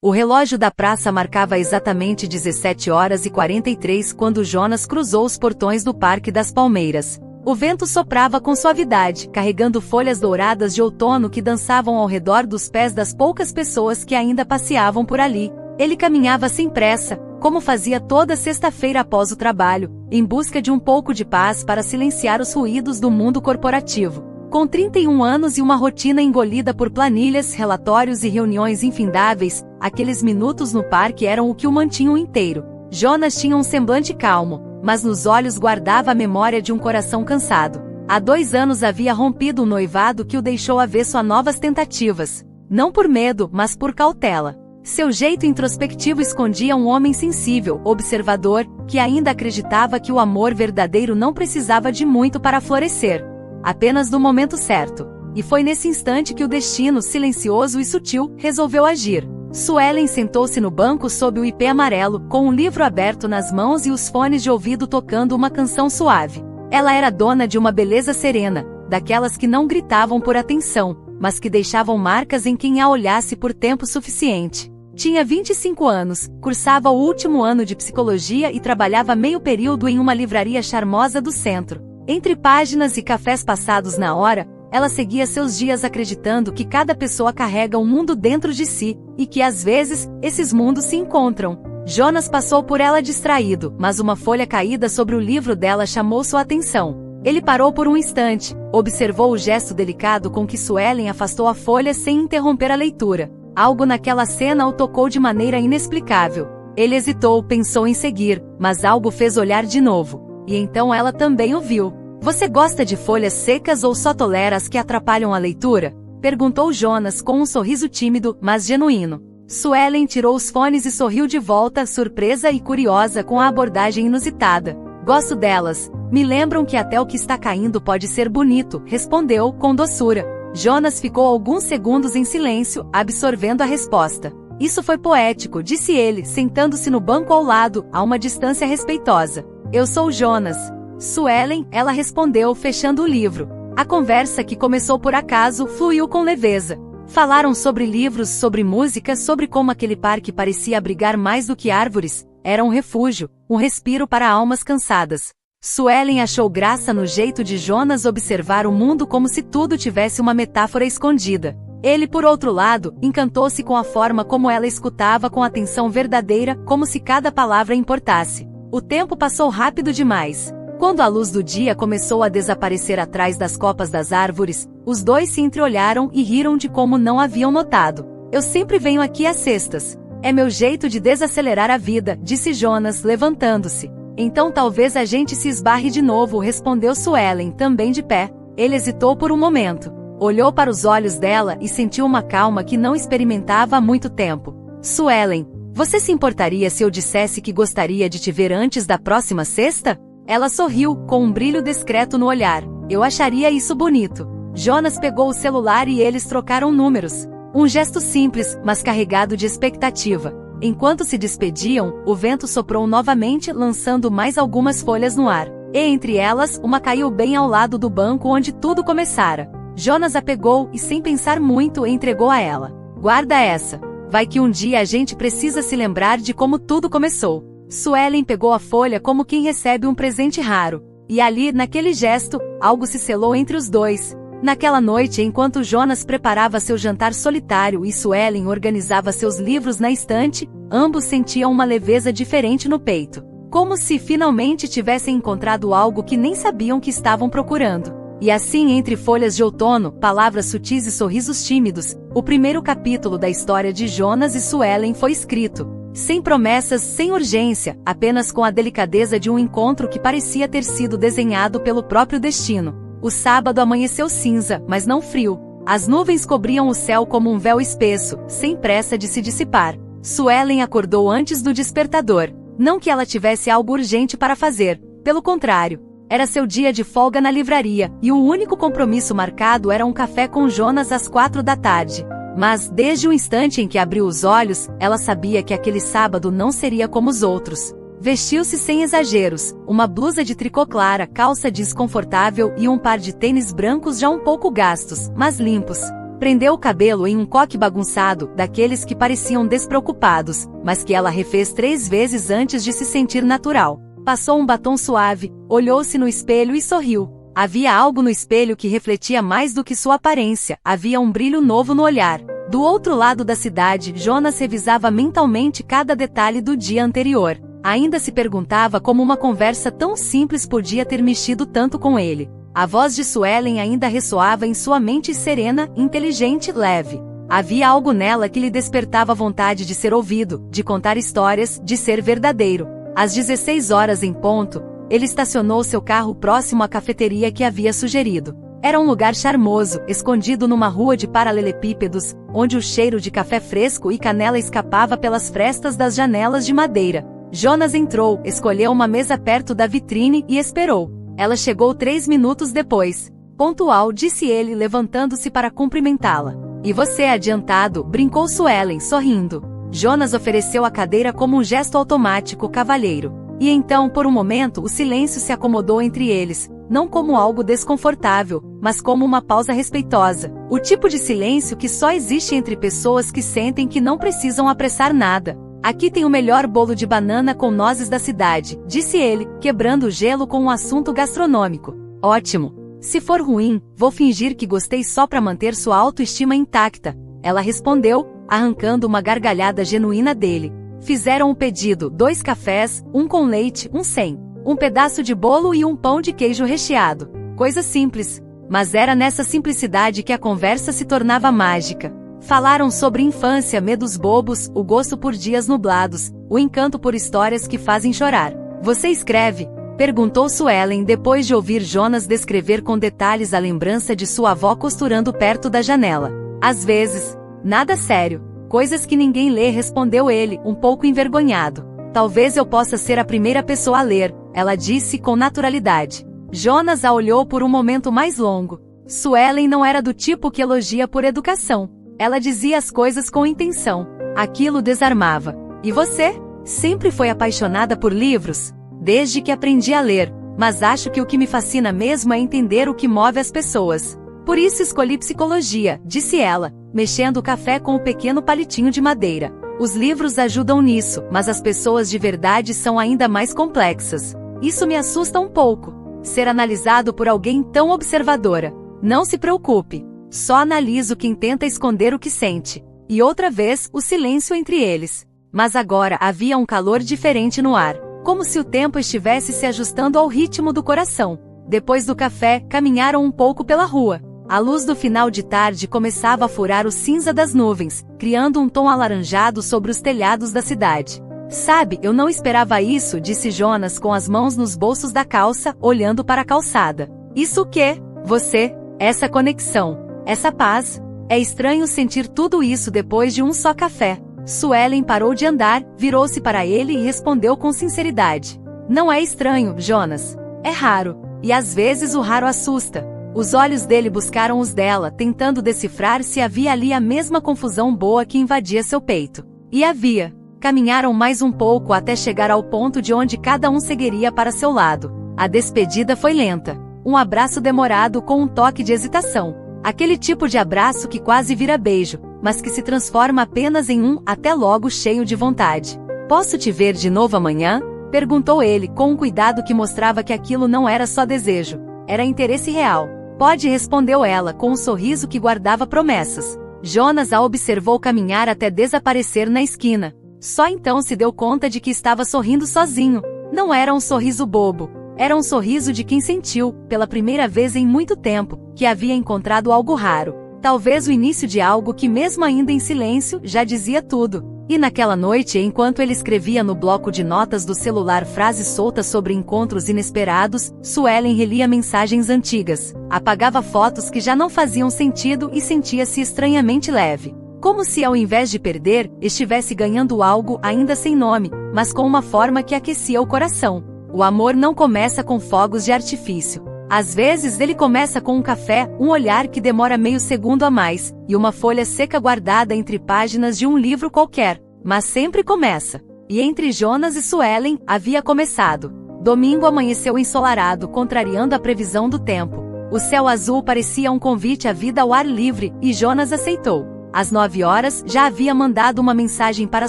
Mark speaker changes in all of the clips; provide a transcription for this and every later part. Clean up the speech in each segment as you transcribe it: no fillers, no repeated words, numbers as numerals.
Speaker 1: O relógio da praça marcava exatamente 17h43 quando Jonas cruzou os portões do Parque das Palmeiras. O vento soprava com suavidade, carregando folhas douradas de outono que dançavam ao redor dos pés das poucas pessoas que ainda passeavam por ali. Ele caminhava sem pressa, como fazia toda sexta-feira após o trabalho, em busca de um pouco de paz para silenciar os ruídos do mundo corporativo. Com 31 anos e uma rotina engolida por planilhas, relatórios e reuniões infindáveis, aqueles minutos no parque eram o que o mantinham inteiro. Jonas tinha um semblante calmo, mas nos olhos guardava a memória de um coração cansado. Há 2 anos havia rompido um noivado que o deixou avesso a novas tentativas. Não por medo, mas por cautela. Seu jeito introspectivo escondia um homem sensível, observador, que ainda acreditava que o amor verdadeiro não precisava de muito para florescer. Apenas do momento certo. E foi nesse instante que o destino, silencioso e sutil, resolveu agir. Suelen sentou-se no banco sob o ipê amarelo, com um livro aberto nas mãos e os fones de ouvido tocando uma canção suave. Ela era dona de uma beleza serena, daquelas que não gritavam por atenção, mas que deixavam marcas em quem a olhasse por tempo suficiente. Tinha 25 anos, cursava o último ano de psicologia e trabalhava meio período em uma livraria charmosa do centro. Entre páginas e cafés passados na hora, ela seguia seus dias acreditando que cada pessoa carrega um mundo dentro de si, e que às vezes, esses mundos se encontram. Jonas passou por ela distraído, mas uma folha caída sobre o livro dela chamou sua atenção. Ele parou por um instante, observou o gesto delicado com que Suelen afastou a folha sem interromper a leitura. Algo naquela cena o tocou de maneira inexplicável. Ele hesitou, pensou em seguir, mas algo fez olhar de novo. E então ela também o viu. Você gosta de folhas secas ou só tolera as que atrapalham a leitura? Perguntou Jonas com um sorriso tímido, mas genuíno. Suelen tirou os fones e sorriu de volta, surpresa e curiosa com a abordagem inusitada. Gosto delas. Me lembram que até o que está caindo pode ser bonito, respondeu, com doçura. Jonas ficou alguns segundos em silêncio, absorvendo a resposta. Isso foi poético, disse ele, sentando-se no banco ao lado, a uma distância respeitosa. Eu sou Jonas. Suelen, ela respondeu, fechando o livro. A conversa, que começou por acaso, fluiu com leveza. Falaram sobre livros, sobre música, sobre como aquele parque parecia abrigar mais do que árvores. Era um refúgio, um respiro para almas cansadas. Suelen achou graça no jeito de Jonas observar o mundo como se tudo tivesse uma metáfora escondida. Ele, por outro lado, encantou-se com a forma como ela escutava com atenção verdadeira, como se cada palavra importasse. O tempo passou rápido demais. Quando a luz do dia começou a desaparecer atrás das copas das árvores, os dois se entreolharam e riram de como não haviam notado. Eu sempre venho aqui às sextas. É meu jeito de desacelerar a vida, disse Jonas, levantando-se. Então talvez a gente se esbarre de novo, respondeu Suelen, também de pé. Ele hesitou por um momento. Olhou para os olhos dela e sentiu uma calma que não experimentava há muito tempo. Suelen, você se importaria se eu dissesse que gostaria de te ver antes da próxima sexta? Ela sorriu, com um brilho discreto no olhar. Eu acharia isso bonito. Jonas pegou o celular e eles trocaram números. Um gesto simples, mas carregado de expectativa. Enquanto se despediam, o vento soprou novamente, lançando mais algumas folhas no ar. E entre elas, uma caiu bem ao lado do banco onde tudo começara. Jonas a pegou e, sem pensar muito, entregou a ela. Guarda essa. Vai que um dia a gente precisa se lembrar de como tudo começou. Suelen pegou a folha como quem recebe um presente raro. E ali, naquele gesto, algo se selou entre os dois. Naquela noite, enquanto Jonas preparava seu jantar solitário e Suelen organizava seus livros na estante, ambos sentiam uma leveza diferente no peito. Como se finalmente tivessem encontrado algo que nem sabiam que estavam procurando. E assim, entre folhas de outono, palavras sutis e sorrisos tímidos, o primeiro capítulo da história de Jonas e Suelen foi escrito. Sem promessas, sem urgência, apenas com a delicadeza de um encontro que parecia ter sido desenhado pelo próprio destino. O sábado amanheceu cinza, mas não frio. As nuvens cobriam o céu como um véu espesso, sem pressa de se dissipar. Suelen acordou antes do despertador. Não que ela tivesse algo urgente para fazer, pelo contrário. Era seu dia de folga na livraria, e o único compromisso marcado era um café com Jonas às 4 da tarde. Mas, desde o instante em que abriu os olhos, ela sabia que aquele sábado não seria como os outros. Vestiu-se sem exageros, uma blusa de tricô clara, calça jeans confortável e um par de tênis brancos já um pouco gastos, mas limpos. Prendeu o cabelo em um coque bagunçado, daqueles que pareciam despreocupados, mas que ela refez 3 vezes antes de se sentir natural. Passou um batom suave, olhou-se no espelho e sorriu. Havia algo no espelho que refletia mais do que sua aparência, havia um brilho novo no olhar. Do outro lado da cidade, Jonas revisava mentalmente cada detalhe do dia anterior. Ainda se perguntava como uma conversa tão simples podia ter mexido tanto com ele. A voz de Suelen ainda ressoava em sua mente serena, inteligente, leve. Havia algo nela que lhe despertava vontade de ser ouvido, de contar histórias, de ser verdadeiro. Às 16 horas em ponto, ele estacionou seu carro próximo à cafeteria que havia sugerido. Era um lugar charmoso, escondido numa rua de paralelepípedos, onde o cheiro de café fresco e canela escapava pelas frestas das janelas de madeira. Jonas entrou, escolheu uma mesa perto da vitrine e esperou. Ela chegou 3 minutos depois. Pontual, disse ele, levantando-se para cumprimentá-la. E você é adiantado, brincou Suelen, sorrindo. Jonas ofereceu a cadeira como um gesto automático, cavalheiro. E então, por um momento, o silêncio se acomodou entre eles, não como algo desconfortável, mas como uma pausa respeitosa. O tipo de silêncio que só existe entre pessoas que sentem que não precisam apressar nada. Aqui tem o melhor bolo de banana com nozes da cidade, disse ele, quebrando o gelo com um assunto gastronômico. Ótimo. Se for ruim, vou fingir que gostei só para manter sua autoestima intacta. Ela respondeu, arrancando uma gargalhada genuína dele. Fizeram o pedido, 2 cafés, um com leite, um sem. Um pedaço de bolo e um pão de queijo recheado. Coisa simples. Mas era nessa simplicidade que a conversa se tornava mágica. Falaram sobre infância, medos bobos, o gosto por dias nublados, o encanto por histórias que fazem chorar. Você escreve? Perguntou Suelen depois de ouvir Jonas descrever com detalhes a lembrança de sua avó costurando perto da janela. Às vezes. Nada sério. Coisas que ninguém lê, respondeu ele, um pouco envergonhado. Talvez eu possa ser a primeira pessoa a ler, ela disse com naturalidade. Jonas a olhou por um momento mais longo. Suelen não era do tipo que elogia por educação. Ela dizia as coisas com intenção. Aquilo desarmava. E você? Sempre foi apaixonada por livros? Desde que aprendi a ler. Mas acho que o que me fascina mesmo é entender o que move as pessoas. Por isso escolhi psicologia, disse ela, mexendo o café com o pequeno palitinho de madeira. Os livros ajudam nisso, mas as pessoas de verdade são ainda mais complexas. Isso me assusta um pouco. Ser analisado por alguém tão observadora. Não se preocupe. Só analiso quem tenta esconder o que sente. E outra vez, o silêncio entre eles. Mas agora havia um calor diferente no ar, como se o tempo estivesse se ajustando ao ritmo do coração. Depois do café, caminharam um pouco pela rua. A luz do final de tarde começava a furar o cinza das nuvens, criando um tom alaranjado sobre os telhados da cidade. Sabe, eu não esperava isso, disse Jonas com as mãos nos bolsos da calça, olhando para a calçada. Isso o quê? Você? Essa conexão. Essa paz. É estranho sentir tudo isso depois de um só café. Suelen parou de andar, virou-se para ele e respondeu com sinceridade. Não é estranho, Jonas. É raro. E às vezes o raro assusta. Os olhos dele buscaram os dela, tentando decifrar se havia ali a mesma confusão boa que invadia seu peito. E havia. Caminharam mais um pouco até chegar ao ponto de onde cada um seguiria para seu lado. A despedida foi lenta. Um abraço demorado com um toque de hesitação. Aquele tipo de abraço que quase vira beijo, mas que se transforma apenas em um até logo cheio de vontade. Posso te ver de novo amanhã? Perguntou ele com um cuidado que mostrava que aquilo não era só desejo, era interesse real. Pode, respondeu ela com um sorriso que guardava promessas. Jonas a observou caminhar até desaparecer na esquina. Só então se deu conta de que estava sorrindo sozinho. Não era um sorriso bobo. Era um sorriso de quem sentiu, pela primeira vez em muito tempo, que havia encontrado algo raro. Talvez o início de algo que, mesmo ainda em silêncio, já dizia tudo. E naquela noite, enquanto ele escrevia no bloco de notas do celular frases soltas sobre encontros inesperados, Suelen relia mensagens antigas, apagava fotos que já não faziam sentido e sentia-se estranhamente leve. Como se, ao invés de perder, estivesse ganhando algo ainda sem nome, mas com uma forma que aquecia o coração. O amor não começa com fogos de artifício. Às vezes ele começa com um café, um olhar que demora meio segundo a mais, e uma folha seca guardada entre páginas de um livro qualquer. Mas sempre começa. E entre Jonas e Suelen, havia começado. Domingo amanheceu ensolarado, contrariando a previsão do tempo. O céu azul parecia um convite à vida ao ar livre, e Jonas aceitou. Às 9 horas, já havia mandado uma mensagem para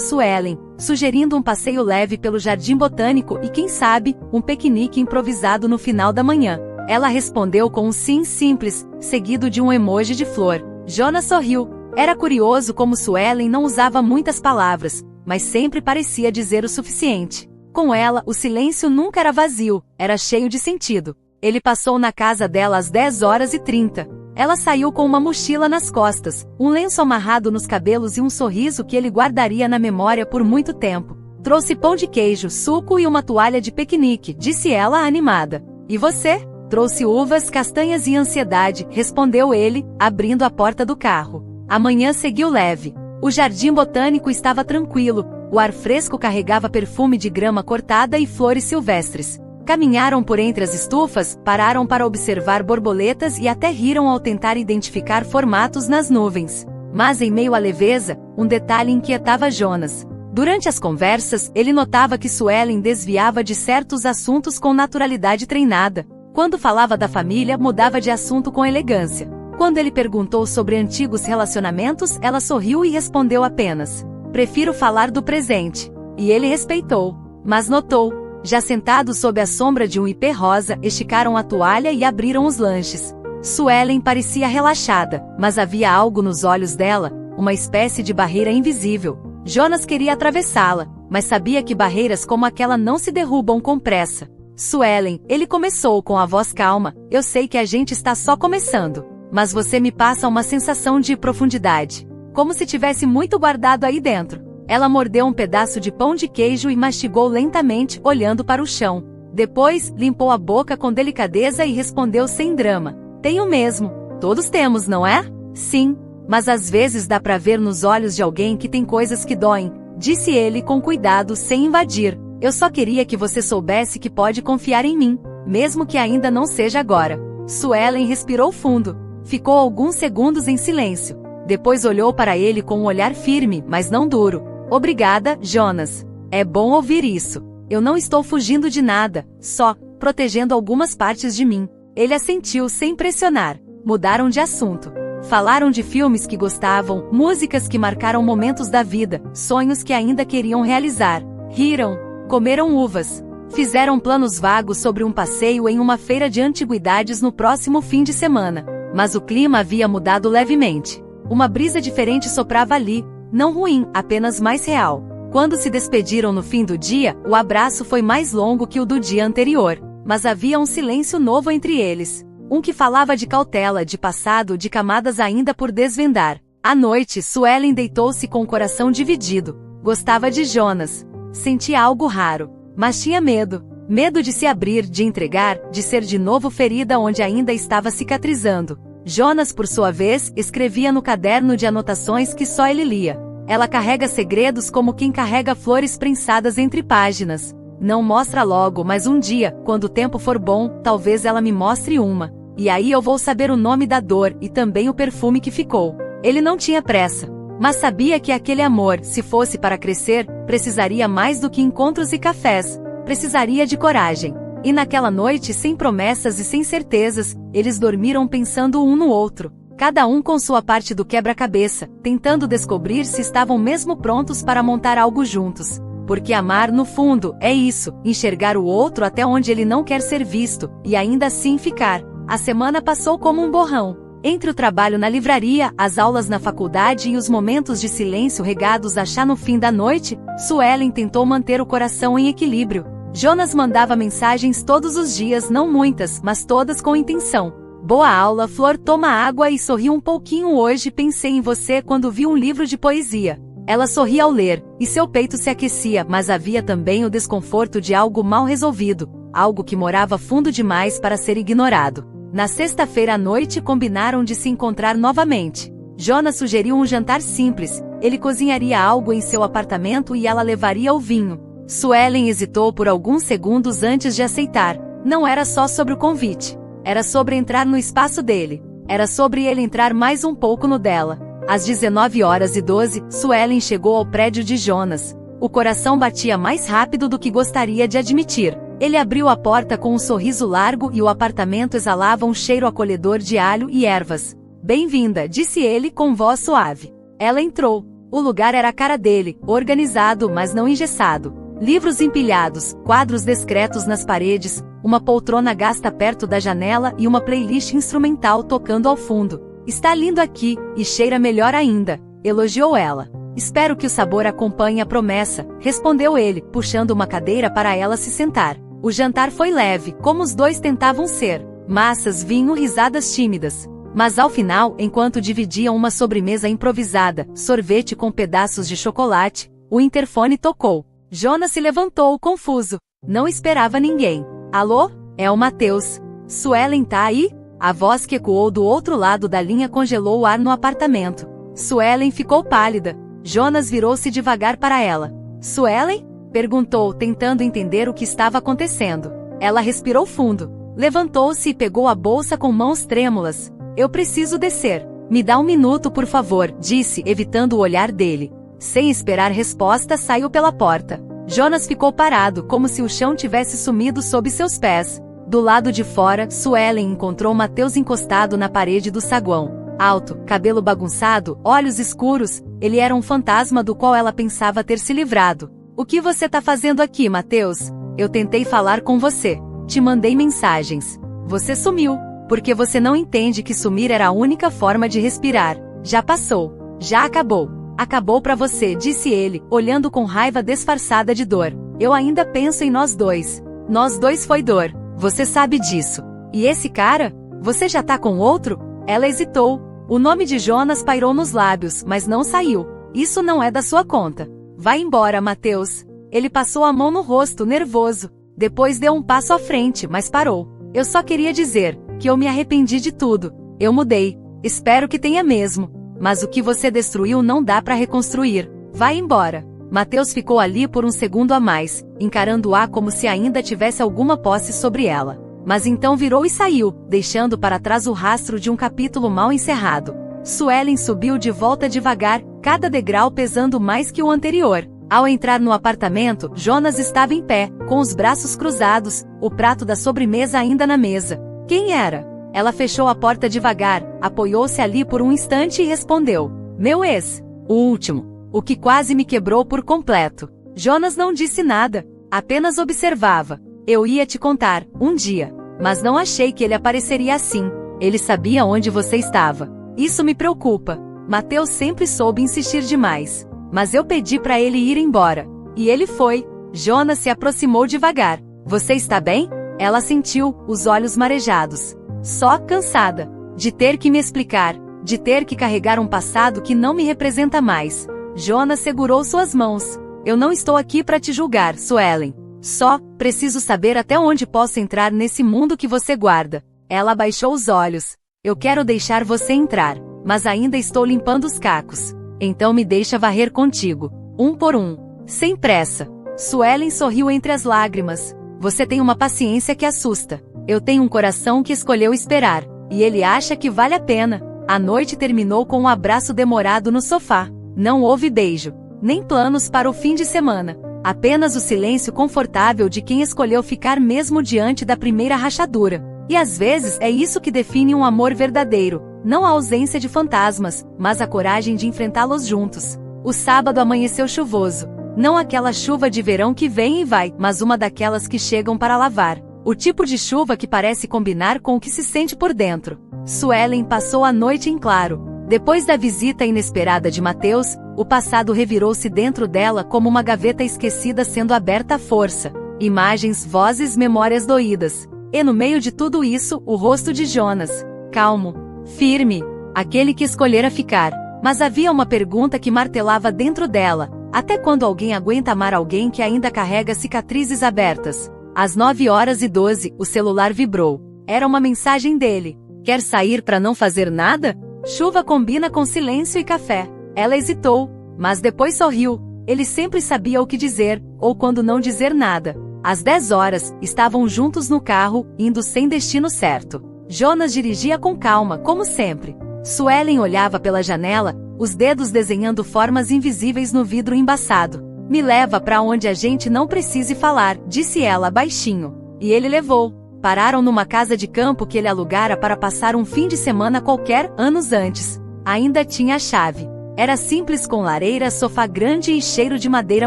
Speaker 1: Suelen, sugerindo um passeio leve pelo jardim botânico e, quem sabe, um piquenique improvisado no final da manhã. Ela respondeu com um sim simples, seguido de um emoji de flor. Jonas sorriu. Era curioso como Suelen não usava muitas palavras, mas sempre parecia dizer o suficiente. Com ela, o silêncio nunca era vazio, era cheio de sentido. Ele passou na casa dela às 10h30. Ela saiu com uma mochila nas costas, um lenço amarrado nos cabelos e um sorriso que ele guardaria na memória por muito tempo. Trouxe pão de queijo, suco e uma toalha de piquenique, disse ela animada. E você? Trouxe uvas, castanhas e ansiedade, respondeu ele, abrindo a porta do carro. A manhã seguiu leve. O jardim botânico estava tranquilo, o ar fresco carregava perfume de grama cortada e flores silvestres. Caminharam por entre as estufas, pararam para observar borboletas e até riram ao tentar identificar formatos nas nuvens. Mas em meio à leveza, um detalhe inquietava Jonas. Durante as conversas, ele notava que Suelen desviava de certos assuntos com naturalidade treinada. Quando falava da família, mudava de assunto com elegância. Quando ele perguntou sobre antigos relacionamentos, ela sorriu e respondeu apenas: "Prefiro falar do presente." E ele respeitou. Mas notou. Já sentados sob a sombra de um ipê rosa, esticaram a toalha e abriram os lanches. Suelen parecia relaxada, mas havia algo nos olhos dela, uma espécie de barreira invisível. Jonas queria atravessá-la, mas sabia que barreiras como aquela não se derrubam com pressa. Suelen, ele começou com a voz calma, eu sei que a gente está só começando, mas você me passa uma sensação de profundidade. Como se tivesse muito guardado aí dentro. Ela mordeu um pedaço de pão de queijo e mastigou lentamente, olhando para o chão. Depois, limpou a boca com delicadeza e respondeu sem drama. Tenho mesmo. Todos temos, não é? Sim. Mas às vezes dá para ver nos olhos de alguém que tem coisas que doem, disse ele com cuidado sem invadir. Eu só queria que você soubesse que pode confiar em mim, mesmo que ainda não seja agora. Suelen respirou fundo. Ficou alguns segundos em silêncio. Depois olhou para ele com um olhar firme, mas não duro. Obrigada, Jonas. É bom ouvir isso. Eu não estou fugindo de nada, só protegendo algumas partes de mim. Ele assentiu sem pressionar. Mudaram de assunto. Falaram de filmes que gostavam, músicas que marcaram momentos da vida, sonhos que ainda queriam realizar. Riram, comeram uvas. Fizeram planos vagos sobre um passeio em uma feira de antiguidades no próximo fim de semana. Mas o clima havia mudado levemente. Uma brisa diferente soprava ali. Não ruim, apenas mais real. Quando se despediram no fim do dia, o abraço foi mais longo que o do dia anterior. Mas havia um silêncio novo entre eles. Um que falava de cautela, de passado, de camadas ainda por desvendar. À noite, Suelen deitou-se com o coração dividido. Gostava de Jonas. Sentia algo raro. Mas tinha medo. Medo de se abrir, de entregar, de ser de novo ferida onde ainda estava cicatrizando. Jonas, por sua vez, escrevia no caderno de anotações que só ele lia. Ela carrega segredos como quem carrega flores prensadas entre páginas. Não mostra logo, mas um dia, quando o tempo for bom, talvez ela me mostre uma. E aí eu vou saber o nome da dor e também o perfume que ficou. Ele não tinha pressa, mas sabia que aquele amor, se fosse para crescer, precisaria mais do que encontros e cafés. Precisaria de coragem. E naquela noite, sem promessas e sem certezas, eles dormiram pensando um no outro, cada um com sua parte do quebra-cabeça, tentando descobrir se estavam mesmo prontos para montar algo juntos. Porque amar, no fundo, é isso, enxergar o outro até onde ele não quer ser visto, e ainda assim ficar. A semana passou como um borrão. Entre o trabalho na livraria, as aulas na faculdade e os momentos de silêncio regados a chá no fim da noite, Suelen tentou manter o coração em equilíbrio. Jonas mandava mensagens todos os dias, não muitas, mas todas com intenção. Boa aula, Flor, toma água e sorri um pouquinho hoje, pensei em você quando vi um livro de poesia. Ela sorria ao ler, e seu peito se aquecia, mas havia também o desconforto de algo mal resolvido, algo que morava fundo demais para ser ignorado. Na sexta-feira à noite combinaram de se encontrar novamente. Jonas sugeriu um jantar simples, ele cozinharia algo em seu apartamento e ela levaria o vinho. Suelen hesitou por alguns segundos antes de aceitar. Não era só sobre o convite. Era sobre entrar no espaço dele. Era sobre ele entrar mais um pouco no dela. Às 19h12, Suelen chegou ao prédio de Jonas. O coração batia mais rápido do que gostaria de admitir. Ele abriu a porta com um sorriso largo e o apartamento exalava um cheiro acolhedor de alho e ervas. Bem-vinda, disse ele com voz suave. Ela entrou. O lugar era a cara dele, organizado mas não engessado. Livros empilhados, quadros discretos nas paredes, uma poltrona gasta perto da janela e uma playlist instrumental tocando ao fundo. Está lindo aqui, e cheira melhor ainda, elogiou ela. Espero que o sabor acompanhe a promessa, respondeu ele, puxando uma cadeira para ela se sentar. O jantar foi leve, como os dois tentavam ser. Massas, vinho, risadas tímidas. Mas ao final, enquanto dividiam uma sobremesa improvisada, sorvete com pedaços de chocolate, o interfone tocou. Jonas se levantou, confuso. Não esperava ninguém. Alô? É o Matheus. Suelen tá aí? A voz que ecoou do outro lado da linha congelou o ar no apartamento. Suelen ficou pálida. Jonas virou-se devagar para ela. Suelen? Perguntou, tentando entender o que estava acontecendo. Ela respirou fundo. Levantou-se e pegou a bolsa com mãos trêmulas. Eu preciso descer. Me dá um minuto, por favor, disse, evitando o olhar dele. Sem esperar resposta, saiu pela porta. Jonas ficou parado, como se o chão tivesse sumido sob seus pés. Do lado de fora, Suelen encontrou Matheus encostado na parede do saguão. Alto, cabelo bagunçado, olhos escuros, ele era um fantasma do qual ela pensava ter se livrado. O que você tá fazendo aqui, Matheus? Eu tentei falar com você. Te mandei mensagens. Você sumiu, porque você não entende que sumir era a única forma de respirar. Já passou. Já acabou. Acabou pra você, disse ele, olhando com raiva disfarçada de dor. Eu ainda penso em nós dois. Nós dois foi dor. Você sabe disso. E esse cara? Você já tá com outro? Ela hesitou. O nome de Jonas pairou nos lábios, mas não saiu. Isso não é da sua conta. Vai embora, Matheus. Ele passou a mão no rosto, nervoso. Depois deu um passo à frente, mas parou. Eu só queria dizer que eu me arrependi de tudo. Eu mudei. Espero que tenha mesmo. Mas o que você destruiu não dá para reconstruir. Vai embora. Matheus ficou ali por um segundo a mais, encarando-a como se ainda tivesse alguma posse sobre ela. Mas então virou e saiu, deixando para trás o rastro de um capítulo mal encerrado. Suelen subiu de volta devagar, cada degrau pesando mais que o anterior. Ao entrar no apartamento, Jonas estava em pé, com os braços cruzados, o prato da sobremesa ainda na mesa. Quem era? Ela fechou a porta devagar, apoiou-se ali por um instante e respondeu. Meu ex. O último. O que quase me quebrou por completo. Jonas não disse nada, apenas observava. Eu ia te contar, um dia. Mas não achei que ele apareceria assim. Ele sabia onde você estava. Isso me preocupa. Matheus sempre soube insistir demais. Mas eu pedi para ele ir embora. E ele foi. Jonas se aproximou devagar. Você está bem? Ela sentiu, os olhos marejados. Só cansada. De ter que me explicar. De ter que carregar um passado que não me representa mais. Jonas segurou suas mãos. Eu não estou aqui para te julgar, Suelen. Só, preciso saber até onde posso entrar nesse mundo que você guarda. Ela abaixou os olhos. Eu quero deixar você entrar, mas ainda estou limpando os cacos. Então me deixa varrer contigo, um por um, sem pressa. Suelen sorriu entre as lágrimas. Você tem uma paciência que assusta. Eu tenho um coração que escolheu esperar, e ele acha que vale a pena. A noite terminou com um abraço demorado no sofá. Não houve beijo, nem planos para o fim de semana. Apenas o silêncio confortável de quem escolheu ficar mesmo diante da primeira rachadura. E às vezes é isso que define um amor verdadeiro. Não a ausência de fantasmas, mas a coragem de enfrentá-los juntos. O sábado amanheceu chuvoso. Não aquela chuva de verão que vem e vai, mas uma daquelas que chegam para lavar. O tipo de chuva que parece combinar com o que se sente por dentro. Suelen passou a noite em claro. Depois da visita inesperada de Matheus, o passado revirou-se dentro dela como uma gaveta esquecida sendo aberta à força. Imagens, vozes, memórias doídas. E no meio de tudo isso, o rosto de Jonas. Calmo. Firme. Aquele que escolhera ficar. Mas havia uma pergunta que martelava dentro dela. Até quando alguém aguenta amar alguém que ainda carrega cicatrizes abertas? Às 9h12, o celular vibrou. Era uma mensagem dele. Quer sair para não fazer nada? Chuva combina com silêncio e café. Ela hesitou, mas depois sorriu. Ele sempre sabia o que dizer, ou quando não dizer nada. Às 10h, estavam juntos no carro, indo sem destino certo. Jonas dirigia com calma, como sempre. Suelen olhava pela janela, os dedos desenhando formas invisíveis no vidro embaçado. Me leva para onde a gente não precise falar, disse ela baixinho. E ele levou. Pararam numa casa de campo que ele alugara para passar um fim de semana qualquer, anos antes. Ainda tinha a chave. Era simples, com lareira, sofá grande e cheiro de madeira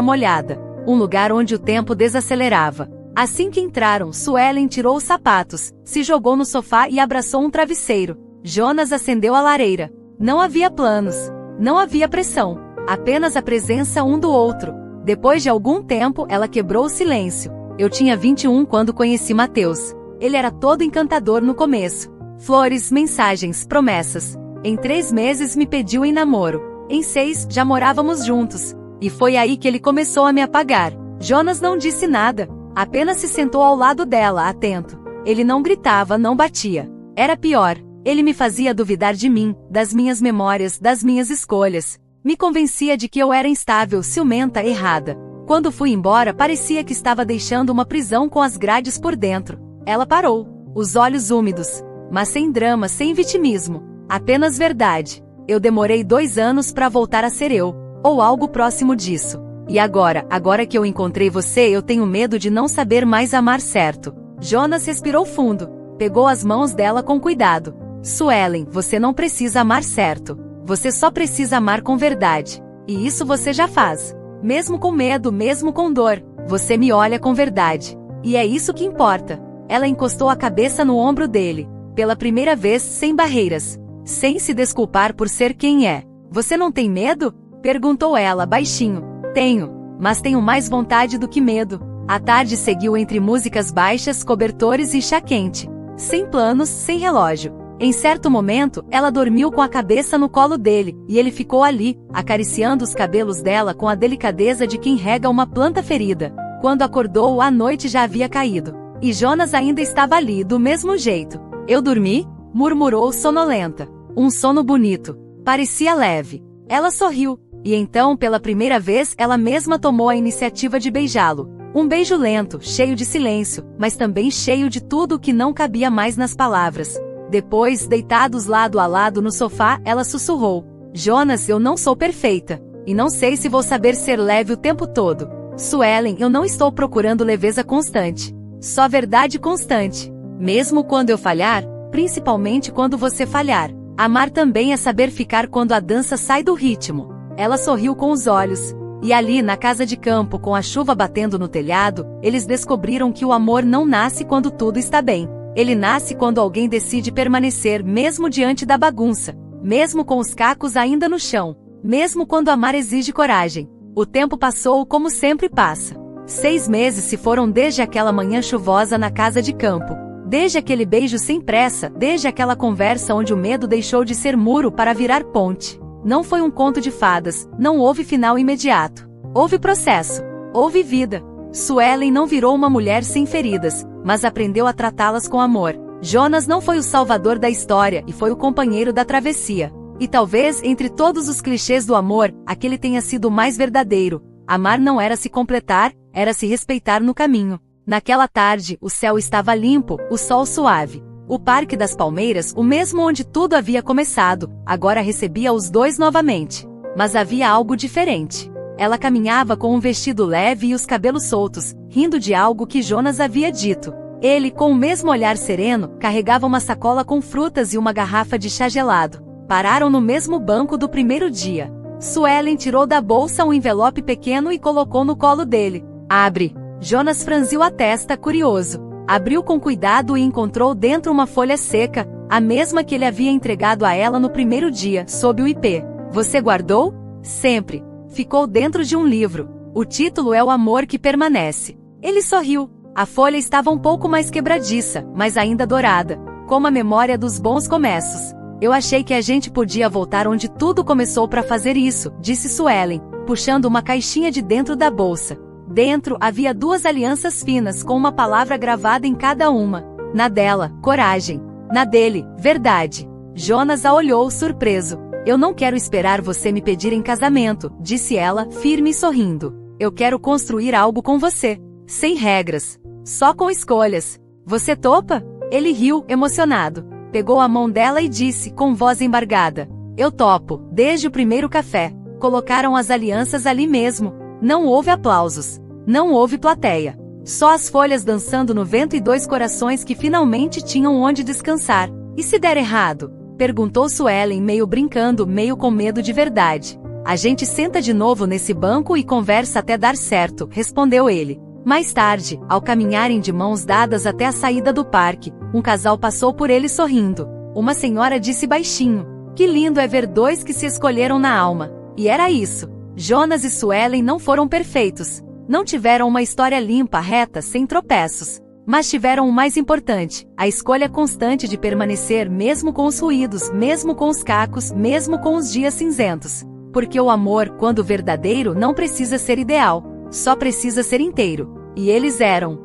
Speaker 1: molhada. Um lugar onde o tempo desacelerava. Assim que entraram, Suelen tirou os sapatos, se jogou no sofá e abraçou um travesseiro. Jonas acendeu a lareira. Não havia planos. Não havia pressão. Apenas a presença um do outro. Depois de algum tempo, ela quebrou o silêncio. Eu tinha 21 quando conheci Mateus. Ele era todo encantador no começo. Flores, mensagens, promessas. Em 3 meses me pediu em namoro. Em 6, já morávamos juntos. E foi aí que ele começou a me apagar. Jonas não disse nada. Apenas se sentou ao lado dela, atento. Ele não gritava, não batia. Era pior. Ele me fazia duvidar de mim, das minhas memórias, das minhas escolhas. Me convencia de que eu era instável, ciumenta, errada. Quando fui embora, parecia que estava deixando uma prisão com as grades por dentro. Ela parou, os olhos úmidos, mas sem drama, sem vitimismo. Apenas verdade. Eu demorei 2 anos para voltar a ser eu, ou algo próximo disso. E agora que eu encontrei você, eu tenho medo de não saber mais amar certo. Jonas respirou fundo, pegou as mãos dela com cuidado. Suelen, você não precisa amar certo. Você só precisa amar com verdade. E isso você já faz. Mesmo com medo, mesmo com dor, você me olha com verdade. E é isso que importa. Ela encostou a cabeça no ombro dele, pela primeira vez, sem barreiras, sem se desculpar por ser quem é. Você não tem medo? Perguntou ela, baixinho. Tenho, mas tenho mais vontade do que medo. A tarde seguiu entre músicas baixas, cobertores e chá quente. Sem planos, sem relógio. Em certo momento, ela dormiu com a cabeça no colo dele, e ele ficou ali, acariciando os cabelos dela com a delicadeza de quem rega uma planta ferida. Quando acordou, a noite já havia caído. E Jonas ainda estava ali, do mesmo jeito. Eu dormi? Murmurou sonolenta. Um sono bonito. Parecia leve. Ela sorriu. E então, pela primeira vez, ela mesma tomou a iniciativa de beijá-lo. Um beijo lento, cheio de silêncio, mas também cheio de tudo o que não cabia mais nas palavras. Depois, deitados lado a lado no sofá, ela sussurrou. Jonas, eu não sou perfeita. E não sei se vou saber ser leve o tempo todo. Suelen, eu não estou procurando leveza constante. Só verdade constante. Mesmo quando eu falhar, principalmente quando você falhar. Amar também é saber ficar quando a dança sai do ritmo. Ela sorriu com os olhos. E ali, na casa de campo, com a chuva batendo no telhado, eles descobriram que o amor não nasce quando tudo está bem. Ele nasce quando alguém decide permanecer mesmo diante da bagunça. Mesmo com os cacos ainda no chão. Mesmo quando amar exige coragem. O tempo passou como sempre passa. 6 meses se foram desde aquela manhã chuvosa na casa de campo. Desde aquele beijo sem pressa, desde aquela conversa onde o medo deixou de ser muro para virar ponte. Não foi um conto de fadas, não houve final imediato. Houve processo, houve vida. Suelen não virou uma mulher sem feridas, mas aprendeu a tratá-las com amor. Jonas não foi o salvador da história e foi o companheiro da travessia. E talvez, entre todos os clichês do amor, aquele tenha sido o mais verdadeiro. Amar não era se completar, era se respeitar no caminho. Naquela tarde, o céu estava limpo, o sol suave. O Parque das Palmeiras, o mesmo onde tudo havia começado, agora recebia os dois novamente. Mas havia algo diferente. Ela caminhava com um vestido leve e os cabelos soltos, rindo de algo que Jonas havia dito. Ele, com o mesmo olhar sereno, carregava uma sacola com frutas e uma garrafa de chá gelado. Pararam no mesmo banco do primeiro dia. Suelen tirou da bolsa um envelope pequeno e colocou no colo dele. Abre. Jonas franziu a testa, curioso. Abriu com cuidado e encontrou dentro uma folha seca, a mesma que ele havia entregado a ela no primeiro dia, sob o IP. Você guardou? Sempre. Ficou dentro de um livro. O título é O Amor que Permanece. Ele sorriu. A folha estava um pouco mais quebradiça, mas ainda dourada, como a memória dos bons começos. Eu achei que a gente podia voltar onde tudo começou para fazer isso, disse Suelen, puxando uma caixinha de dentro da bolsa. Dentro havia 2 alianças finas com uma palavra gravada em cada uma. Na dela, coragem. Na dele, verdade. Jonas a olhou surpreso. Eu não quero esperar você me pedir em casamento, disse ela, firme e sorrindo. Eu quero construir algo com você. Sem regras. Só com escolhas. Você topa? Ele riu, emocionado. Pegou a mão dela e disse, com voz embargada. Eu topo, desde o primeiro café. Colocaram as alianças ali mesmo. Não houve aplausos. Não houve plateia. Só as folhas dançando no vento e dois corações que finalmente tinham onde descansar. E se der errado? Perguntou Suelen, meio brincando, meio com medo de verdade. A gente senta de novo nesse banco e conversa até dar certo, respondeu ele. Mais tarde, ao caminharem de mãos dadas até a saída do parque, um casal passou por ele sorrindo. Uma senhora disse baixinho: "Que lindo é ver dois que se escolheram na alma." E era isso. Jonas e Suelen não foram perfeitos. Não tiveram uma história limpa, reta, sem tropeços. Mas tiveram o mais importante, a escolha constante de permanecer mesmo com os ruídos, mesmo com os cacos, mesmo com os dias cinzentos. Porque o amor, quando verdadeiro, não precisa ser ideal, só precisa ser inteiro. E eles eram.